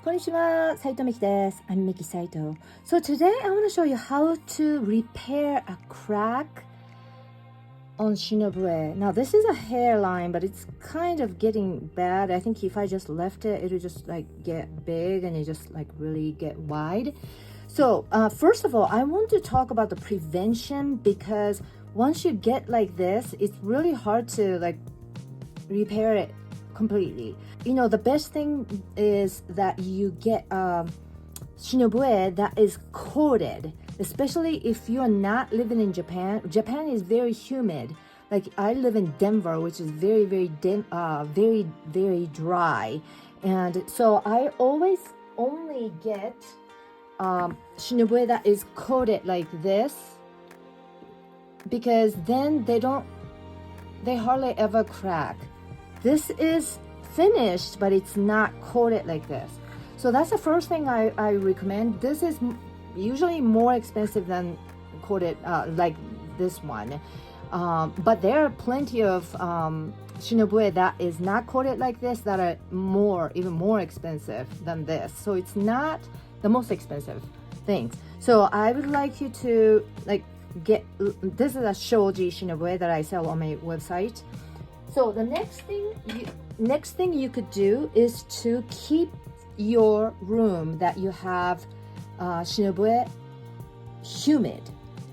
Konnichiwa, Saito Miki desu. I'm Miki Saito. So today I want to show you how to repair a crack on Shinobue. Now this is a hairline, but it's kind of getting bad. I think if I just left it, it'll just like get big and it just like really get wide. So first of all, I want to talk about the prevention, because once you get like this, it's really hard to like repair it completely. You know, the best thing is that you get Shinobue that is coated, especially if you are not living in Japan. Japan is very humid. Like I live in Denver, which is very, very dry. And so I always only get Shinobue that is coated like this, because then they hardly ever crack. This is finished, but it's not coated like this. So that's the first thing I recommend. This is usually more expensive than coated like this one. But there are plenty of Shinobue that is not coated like this that are even more expensive than this. So it's not the most expensive things. So I would like you to like get, this is a Shoji Shinobue that I sell on my website. So the next thing you could do is to keep your room that you have Shinobue humid.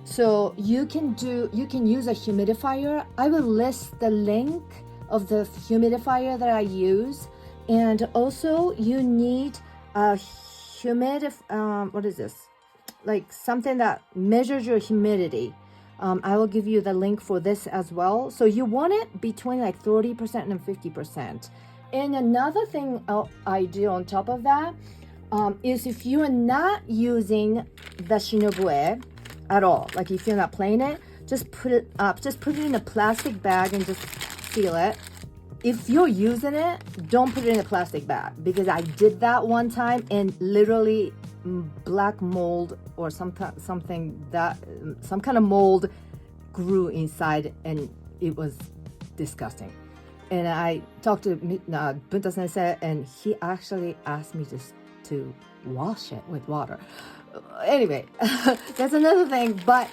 So you can use a humidifier. I will list the link of the humidifier that I use, and also you need a what is this? Like something that measures your humidity. I will give you the link for this as well. So you want it between like 30% and 50%. And another thing I do on top of that is if you are not using the Shinobue at all, like if you're not playing it, just put it in a plastic bag and just seal it. If you're using it, don't put it in a plastic bag, because I did that one time and literally black mold or some kind of mold grew inside, and it was disgusting. And I talked to Bunta Sensei, and he actually asked me to wash it with water. Anyway, that's another thing, but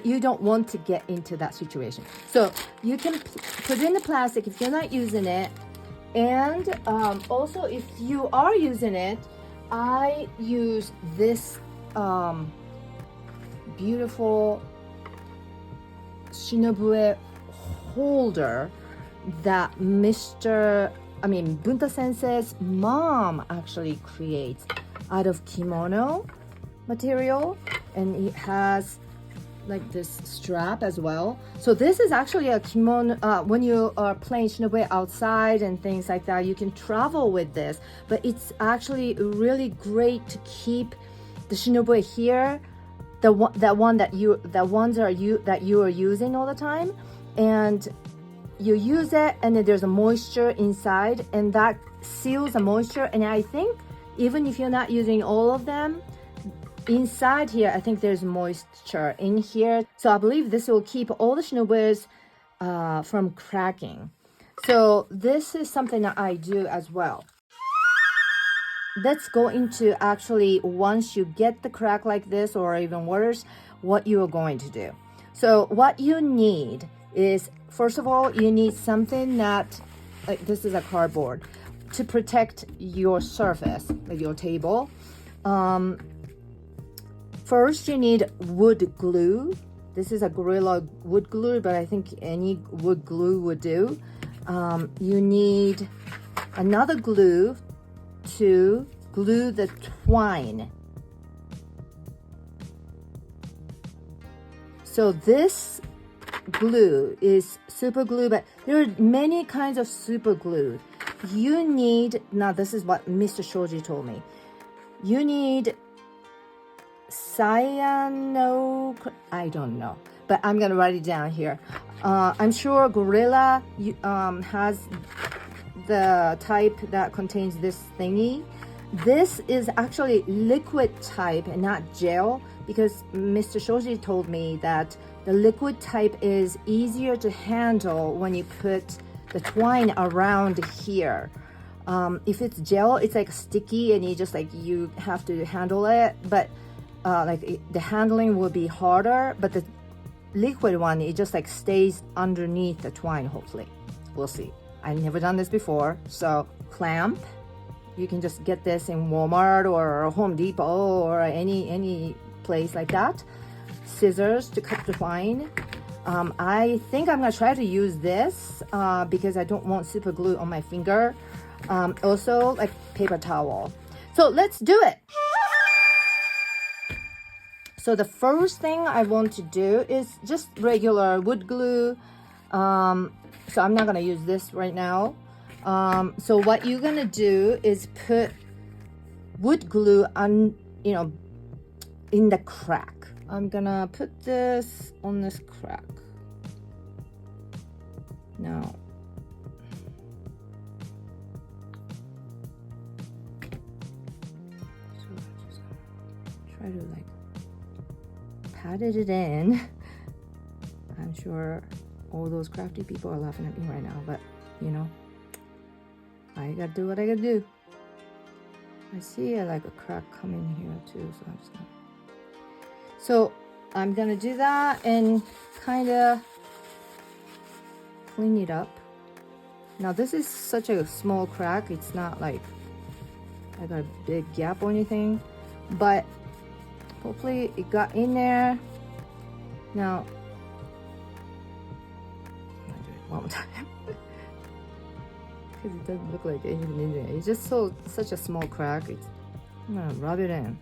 you don't want to get into that situation. So you can put it in the plastic if you're not using it. And also if you are using it, I use this beautiful Shinobue holder that Bunta Sensei's mom actually creates out of kimono material, and it has like this strap as well. So this is actually a kimono. When you are playing Shinobue outside and things like that, you can travel with this, but it's actually really great to keep the Shinobue here, the ones that you are using all the time, and you use it, and then there's a moisture inside, and that seals the moisture. And I think even if you're not using all of them, inside here, I think there's moisture in here. So I believe this will keep all the Shinobues from cracking. So this is something that I do as well. Let's go into actually, once you get the crack like this or even worse, what you are going to do. So what you need is, first of all, you need something that, like this is a cardboard, to protect your surface, like your table. First, you need wood glue. This is a Gorilla wood glue, but I think any wood glue would do. You need another glue to glue the twine. So this glue is super glue, but there are many kinds of super glue. You need, now this is what Mr. Shoji told me. You need I don't know, but I'm gonna write it down here. I'm sure Gorilla has the type that contains this thingy. This is actually liquid type and not gel, because Mr. Shoji told me that the liquid type is easier to handle when you put the twine around here. If it's gel, it's like sticky and you have to handle it, but the handling will be harder, but the liquid one, it just like stays underneath the twine. Hopefully, we'll see. I've never done this before. So clamp, you can just get this in Walmart or Home Depot or any place like that. Scissors to cut the twine. I think I'm gonna try to use this because I don't want super glue on my finger. Also like paper towel. So let's do it. So the first thing I want to do is just regular wood glue. So I'm not gonna use this right now. So what you're gonna do is put wood glue on, in the crack. I'm gonna put this on this crack. Now, so just try to like pat it in. I'm sure all those crafty people are laughing at me right now, but I gotta do what I gotta do. I see like a crack coming here too, so I'm gonna do that and kind of clean it up. Now this is such a small crack, it's not like I got a big gap or anything, but hopefully it got in there. Now I'll do it one more time because it doesn't look like anything in there. It's just such a small crack. I'm gonna rub it in.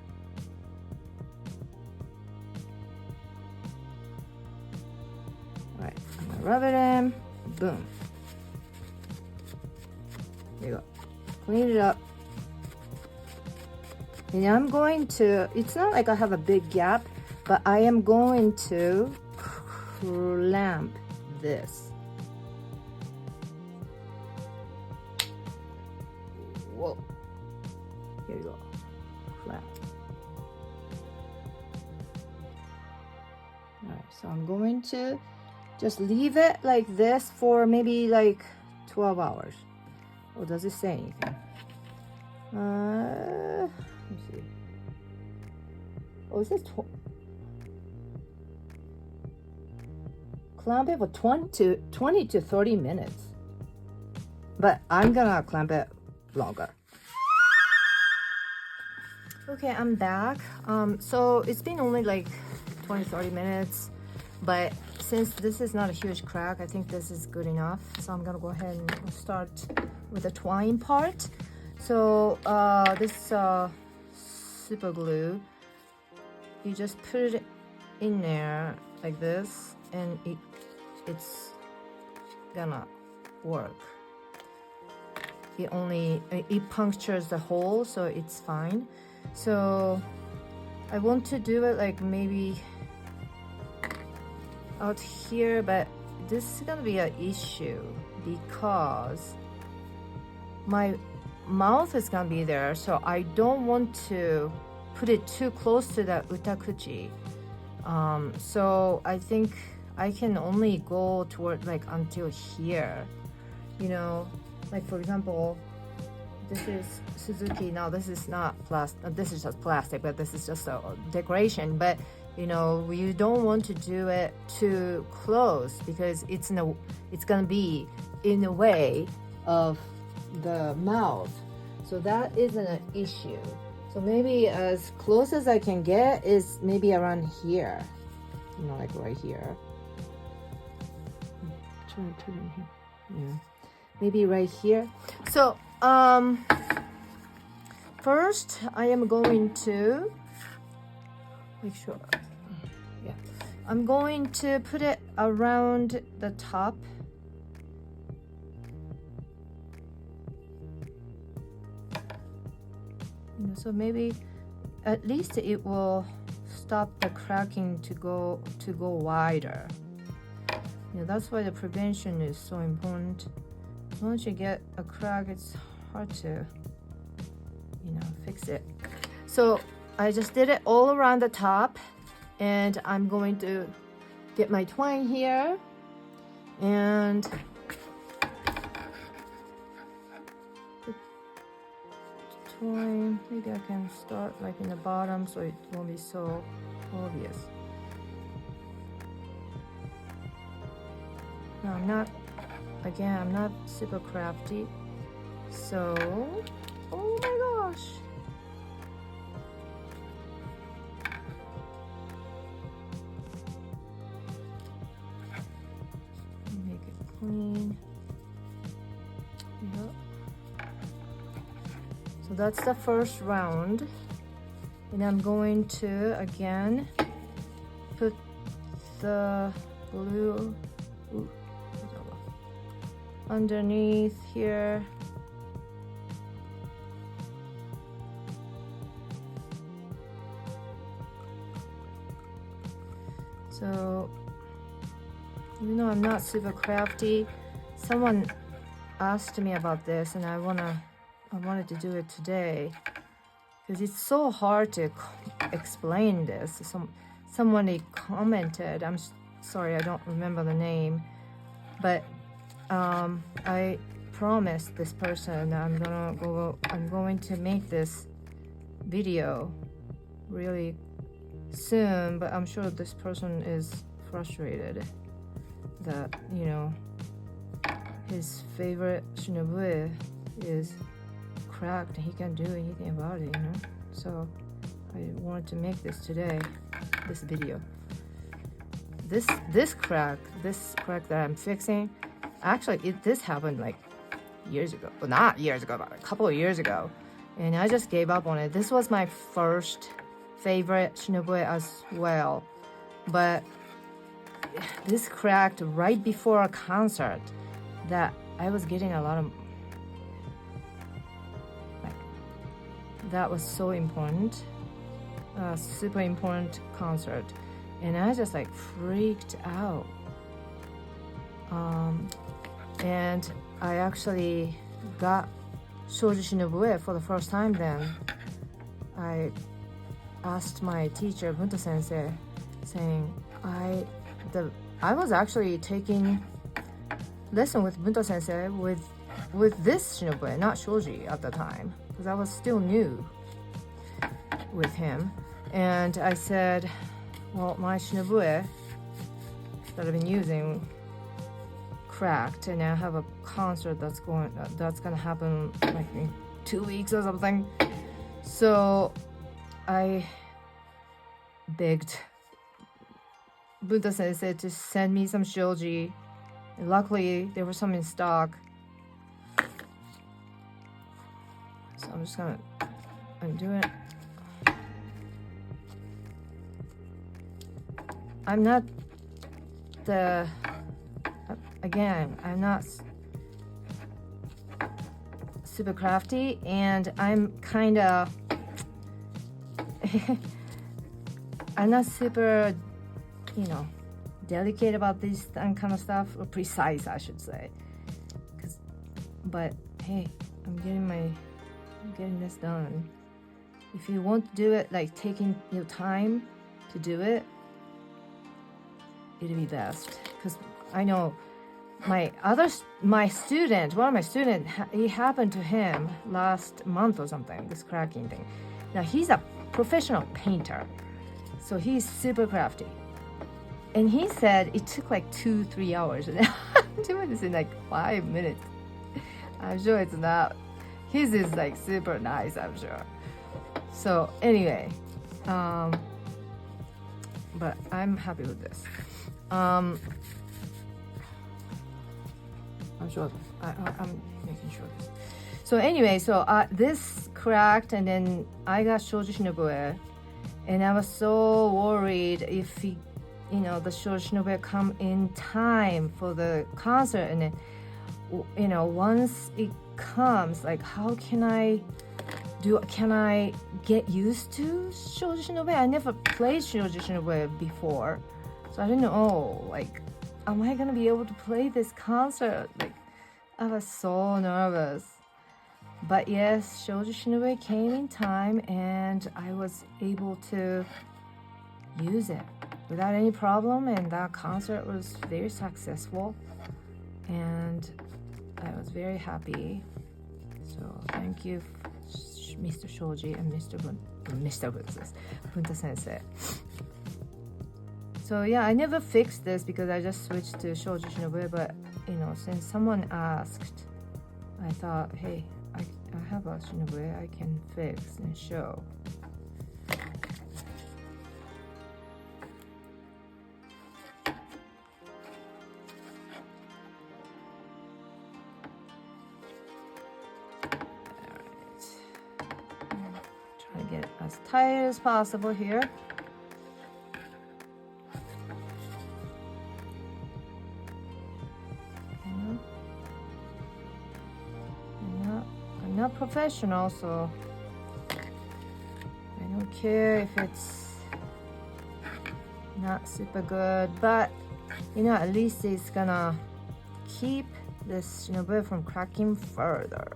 Alright, I'm gonna rub it in. Boom. There you go. Clean it up. And I'm going to, it's not like I have a big gap, but I am going to clamp this. Whoa. Here you go. Clamp. Alright, so I'm going to just leave it like this for maybe like 12 hours. Or does it say anything? Let's see. Oh, it says clamp it for 20 to 30 minutes. But I'm gonna clamp it longer. Okay, I'm back. So it's been only like 20-30 minutes, but since this is not a huge crack, I think this is good enough. So I'm gonna go ahead and start with the twine part. So this super glue, you just put it in there like this, and it's gonna work. It punctures the hole, so it's fine. So I want to do it like maybe out here, but this is gonna be an issue because my mouth is gonna be there, so I don't want to put it too close to the utakuchi. So I think I can only go toward like until here, like for example, this is Suzuki. Now this is not plastic, this is just plastic, but this is just a decoration. But you don't want to do it too close because it's gonna be in the way of the mouth, so that isn't an issue. So maybe as close as I can get is maybe around here, like right here. Try to put it in here. Yeah, maybe right here. So first I am going to make sure. Yeah, I'm going to put it around the top. So maybe at least it will stop the cracking to go wider. That's why the prevention is so important. Once you get a crack, it's hard to fix it. So I just did it all around the top, and I'm going to get my twine here and twine. Maybe I can start like in the bottom so it won't be so obvious. No, I'm not, again, I'm not super crafty. So, oh my gosh. Make it clean. Yep. So that's the first round. And I'm going to, again, put the glue underneath here. So, even though I'm not super crafty, someone asked me about this, and I wanted to do it today because it's so hard to explain this. Somebody commented. I'm sorry, I don't remember the name, but I promised this person that I'm going to make this video really soon, but I'm sure this person is frustrated that, you know, his favorite Shinobue is cracked and he can't do anything about it, you know. So I wanted to make this today, this video. This crack that I'm fixing, actually this happened like years ago. Well, not years ago, but a couple of years ago, and I just gave up on it. This was my first favorite Shinobue as well, but this cracked right before a concert that I was getting a lot of, like, that was so important, super important concert, and I just like freaked out. And I actually got Shoji Shinobue for the first time then. I asked my teacher, Bunto Sensei, saying I was actually taking lesson with Bunto Sensei with this Shinobue, not Shoji at the time, because I was still new with him. And I said, well, my Shinobue that I've been using cracked, and I have a concert that's gonna happen like in 2 weeks or something. So I begged Bunto Sensei to send me some Shoji. And luckily, there were some in stock. So I'm just gonna undo it. I'm not super crafty, and I'm kinda I'm not super, you know, delicate about this kind of stuff, or precise, I should say. But hey, I'm getting this done. If you want to do it, like taking your time to do it, it'll be best. Because I know one of my student, it happened to him last month or something, this cracking thing. Now he's a professional painter, so he's super crafty. And he said it took like 2-3 hours. And I'm doing this in like 5 minutes. I'm sure it's not. His is like super nice, I'm sure. So anyway, but I'm happy with this. I'm sure. I'm making sure this. So anyway, this cracked, and then I got Shoji Shinobue, and I was so worried if the Shoji Shinobue come in time for the concert, and then, you know, once it comes, like, how can I get used to Shoji Shinobue? I never played Shoji Shinobue before, so I didn't know, like, am I gonna be able to play this concert? Like, I was so nervous. But yes, Shoji Shinobue came in time, and I was able to use it without any problem, and that concert was very successful, and I was very happy. So thank you, Mr. Shoji and Mr. Punta Sensei. So yeah, I never fixed this because I just switched to Shoji Shinobue, but you know, since someone asked, I thought, hey, I have a Shinobue I can fix and show. Try to get as tight as possible here. I'm not professional, so I don't care if it's not super good, but you know, at least it's gonna keep this Shinobue from cracking further.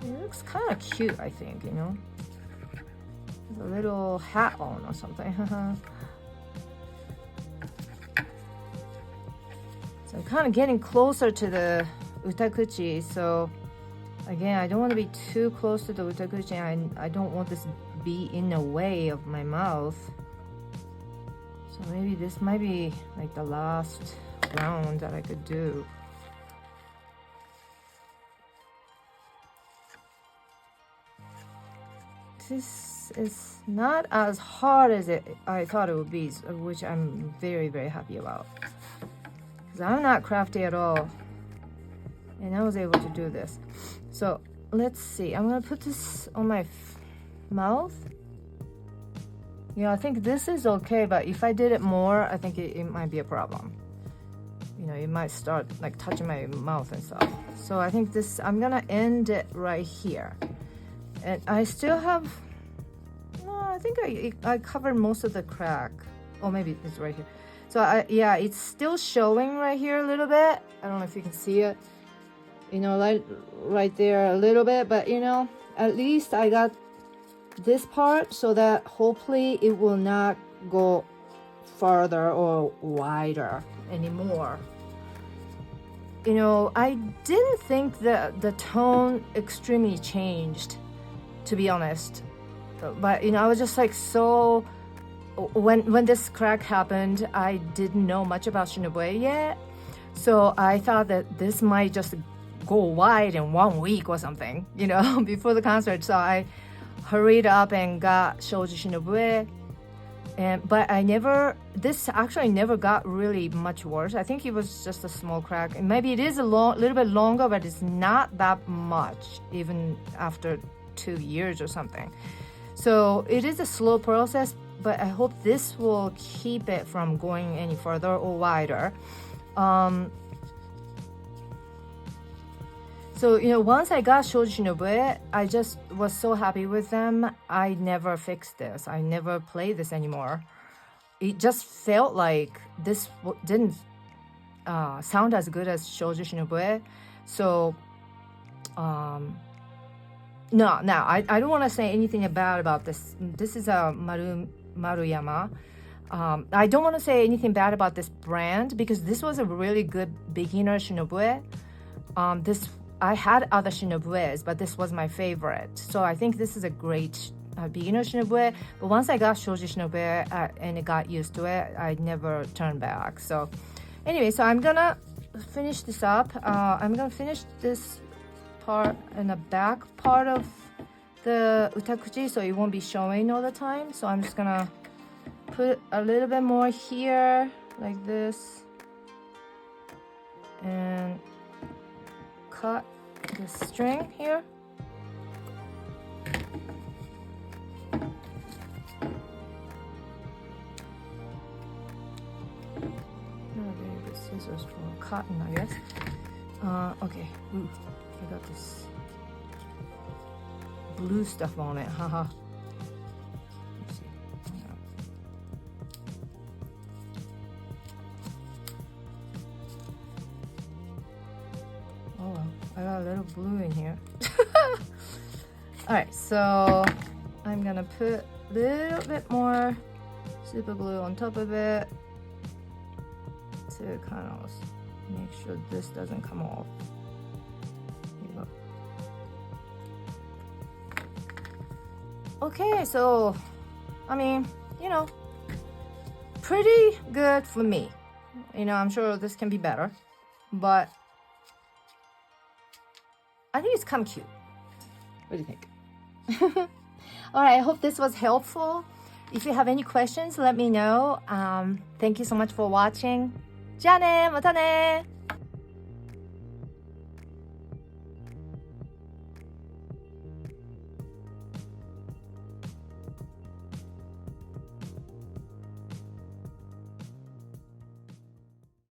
It looks kind of cute, I think, you know, with a little hat on or something. So I'm kind of getting closer to the utakuchi, so again, I don't want to be too close to the utakuchi. I don't want this to be in the way of my mouth. So maybe this might be like the last round that I could do. This is not as hard as I thought it would be, which I'm very, very happy about. Because I'm not crafty at all. And I was able to do this. So let's see. I'm going to put this on my mouth. Yeah, I think this is okay, but if I did it more, I think it might be a problem. You know, it might start like touching my mouth and stuff. So I think this, I'm going to end it right here. And I still have, no, I think I covered most of the crack. Oh, maybe it's right here. So yeah, it's still showing right here a little bit. I don't know if you can see it. You know, like right there a little bit, but you know, at least I got this part so that hopefully it will not go farther or wider anymore. You know, I didn't think that the tone extremely changed, to be honest. But you know, I was just like so, when this crack happened, I didn't know much about Shinobue yet. So I thought that this might just go wide in 1 week or something, you know, before the concert. So I hurried up and got Shoji Shinobue. But this actually never got really much worse. I think it was just a small crack. And maybe it is a little bit longer, but it's not that much, even after 2 years or something. So it is a slow process, but I hope this will keep it from going any further or wider. So, you know, once I got Shoji Shinobue, I just was so happy with them. I never fixed this. I never play this anymore. It just felt like this didn't sound as good as Shoji Shinobue. So, no, I don't want to say anything bad about this. This is a Maruyama. I don't want to say anything bad about this brand because this was a really good beginner Shinobue. I had other Shinobues, but this was my favorite. So I think this is a great beginner Shinobue. But once I got Shoji Shinobue and I got used to it, I never turned back. So anyway, so I'm gonna finish this up. I'm gonna finish this part in the back part of the utakuchi, so it won't be showing all the time. So I'm just gonna put a little bit more here, like this, and cut the string here. Very good scissors for cotton, I guess. Okay. Ooh, I got this blue stuff on it. Haha. Let's see. Oh well, I got a little blue in here. Alright, so I'm gonna put a little bit more super glue on top of it to kind of make sure this doesn't come off. Okay, so I mean, you know, pretty good for me. You know, I'm sure this can be better, but I think it's kind of cute. What do you think? All right, I hope this was helpful. If you have any questions, let me know. Thank you so much for watching. じゃあね、またね。